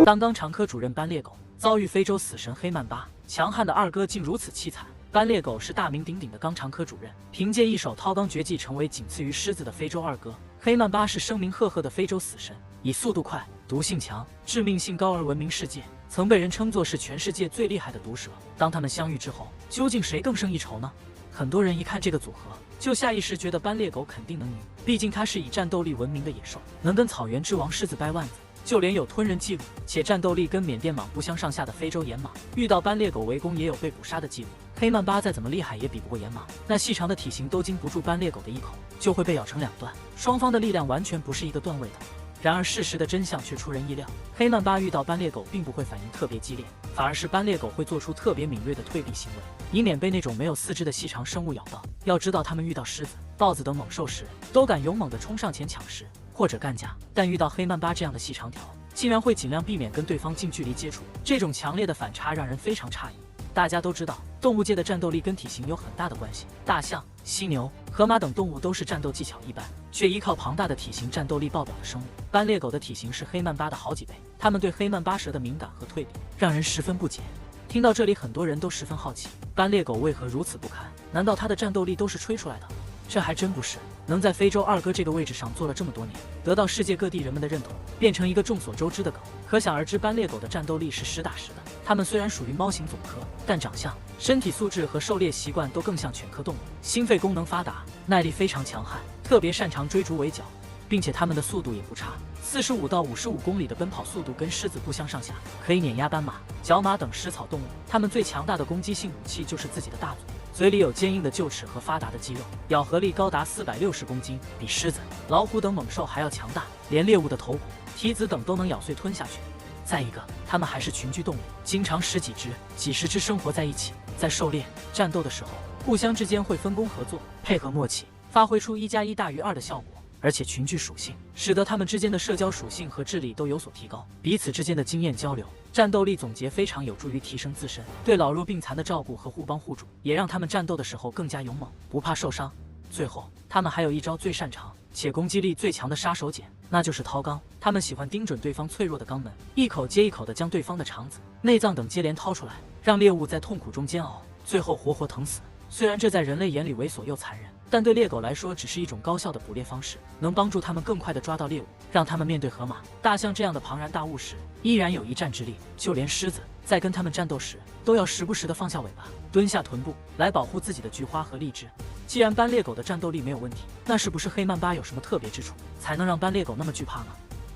当纲常科主任斑鬣狗遭遇非洲死神黑曼巴，强悍的二哥竟如此凄惨。斑鬣狗是大名鼎鼎的纲常科主任，凭借一手掏纲绝技，成为仅次于狮子的非洲二哥。黑曼巴是声名赫赫的非洲死神，以速度快、毒性强、致命性高而闻名世界，曾被人称作是全世界最厉害的毒蛇。当他们相遇之后，究竟谁更胜一筹呢？很多人一看这个组合，就下意识觉得斑鬣狗肯定能赢，毕竟它是以战斗力闻名的野兽，能跟草原之王狮子掰腕子。就连有吞人记录且战斗力跟缅甸蟒不相上下的非洲野马，遇到斑鬣狗围攻也有被捕杀的记录。黑曼巴再怎么厉害也比不过野马，那细长的体型都经不住斑鬣狗的一口，就会被咬成两段，双方的力量完全不是一个段位的。然而事实的真相却出人意料，黑曼巴遇到斑鬣狗并不会反应特别激烈，反而是斑鬣狗会做出特别敏锐的退避行为，以免被那种没有四肢的细长生物咬到。要知道它们遇到狮子、豹子等猛兽时，都敢勇猛地冲上前抢食或者干架，但遇到黑曼巴这样的细长条，竟然会尽量避免跟对方近距离接触，这种强烈的反差让人非常诧异。大家都知道，动物界的战斗力跟体型有很大的关系，大象、犀牛、河马等动物都是战斗技巧一般，却依靠庞大的体型战斗力爆表的生物。斑鬣狗的体型是黑曼巴的好几倍，它们对黑曼巴蛇的敏感和退避，让人十分不解。听到这里，很多人都十分好奇，斑鬣狗为何如此不堪？难道它的战斗力都是吹出来的？这还真不是，能在非洲二哥这个位置上做了这么多年，得到世界各地人们的认同，变成一个众所周知的梗，可想而知斑鬣狗的战斗力是实打实的。它们虽然属于猫型总科，但长相、身体素质和狩猎习惯都更像犬科动物，心肺功能发达，耐力非常强悍，特别擅长追逐围剿，并且它们的速度也不差，45到55公里的奔跑速度跟狮子不相上下，可以碾压斑马、角马等食草动物。它们最强大的攻击性武器就是自己的大嘴，嘴里有坚硬的臼齿和发达的肌肉，咬合力高达460公斤，比狮子、老虎等猛兽还要强大，连猎物的头骨、蹄子等都能咬碎吞下去。再一个，它们还是群居动物，经常十几只、几十只生活在一起，在狩猎、战斗的时候，互相之间会分工合作，配合默契，发挥出1+1大于2的效果。而且群居属性使得它们之间的社交属性和智力都有所提高，彼此之间的经验交流、战斗力总结非常有助于提升自身。对老弱病残的照顾和互帮互助，也让他们战斗的时候更加勇猛，不怕受伤。最后，他们还有一招最擅长且攻击力最强的杀手锏，那就是掏肛。他们喜欢盯准对方脆弱的肛门，一口接一口地将对方的肠子、内脏等接连掏出来，让猎物在痛苦中煎熬，最后活活疼死。虽然这在人类眼里猥琐又残忍，但对猎狗来说只是一种高效的捕猎方式，能帮助它们更快地抓到猎物，让它们面对河马、大象这样的庞然大物时依然有一战之力。就连狮子在跟它们战斗时，都要时不时地放下尾巴，蹲下臀部来保护自己的菊花和荔枝。既然斑鬣狗的战斗力没有问题，那是不是黑曼巴有什么特别之处，才能让斑鬣狗那么惧怕呢？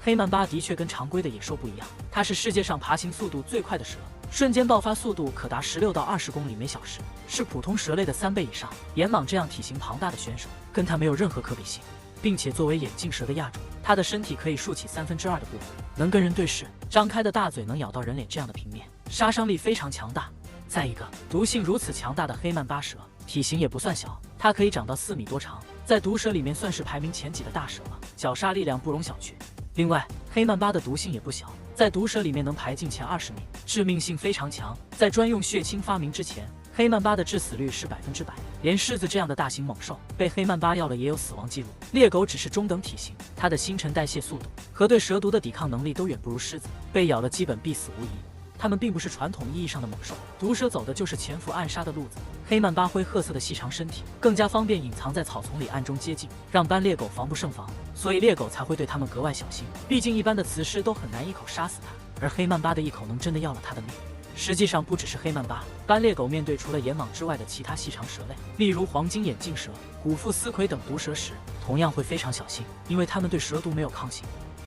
黑曼巴的确跟常规的野兽不一样，它是世界上爬行速度最快的蛇，瞬间爆发速度可达16到20公里每小时，是普通蛇类的3倍以上。野蟒这样体型庞大的选手，跟它没有任何可比性。并且作为眼镜蛇的亚种，它的身体可以竖起2/3的部分，能跟人对视，张开的大嘴能咬到人脸这样的平面，杀伤力非常强大。再一个，毒性如此强大的黑曼巴蛇，体型也不算小，它可以长到4米多长，在毒蛇里面算是排名前几的大蛇了，绞杀力量不容小觑。另外，黑曼巴的毒性也不小，在毒蛇里面能排进前20名，致命性非常强。在专用血清发明之前，黑曼巴的致死率是100%，连狮子这样的大型猛兽被黑曼巴咬了也有死亡记录。猎狗只是中等体型，它的新陈代谢速度和对蛇毒的抵抗能力都远不如狮子，被咬了基本必死无疑。它们并不是传统意义上的猛兽，毒蛇走的就是潜伏暗杀的路子。黑曼巴灰褐色的细长身体更加方便隐藏在草丛里暗中接近，让斑鬣狗防不胜防，所以猎狗才会对它们格外小心。毕竟一般的雌狮都很难一口杀死它，而黑曼巴的一口能真的要了它的命。实际上不只是黑曼巴，斑鬣狗面对除了野蟒之外的其他细长蛇类，例如黄金眼镜蛇、古腹丝葵等毒蛇时，同样会非常小心，因为它们对蛇毒没有抗性，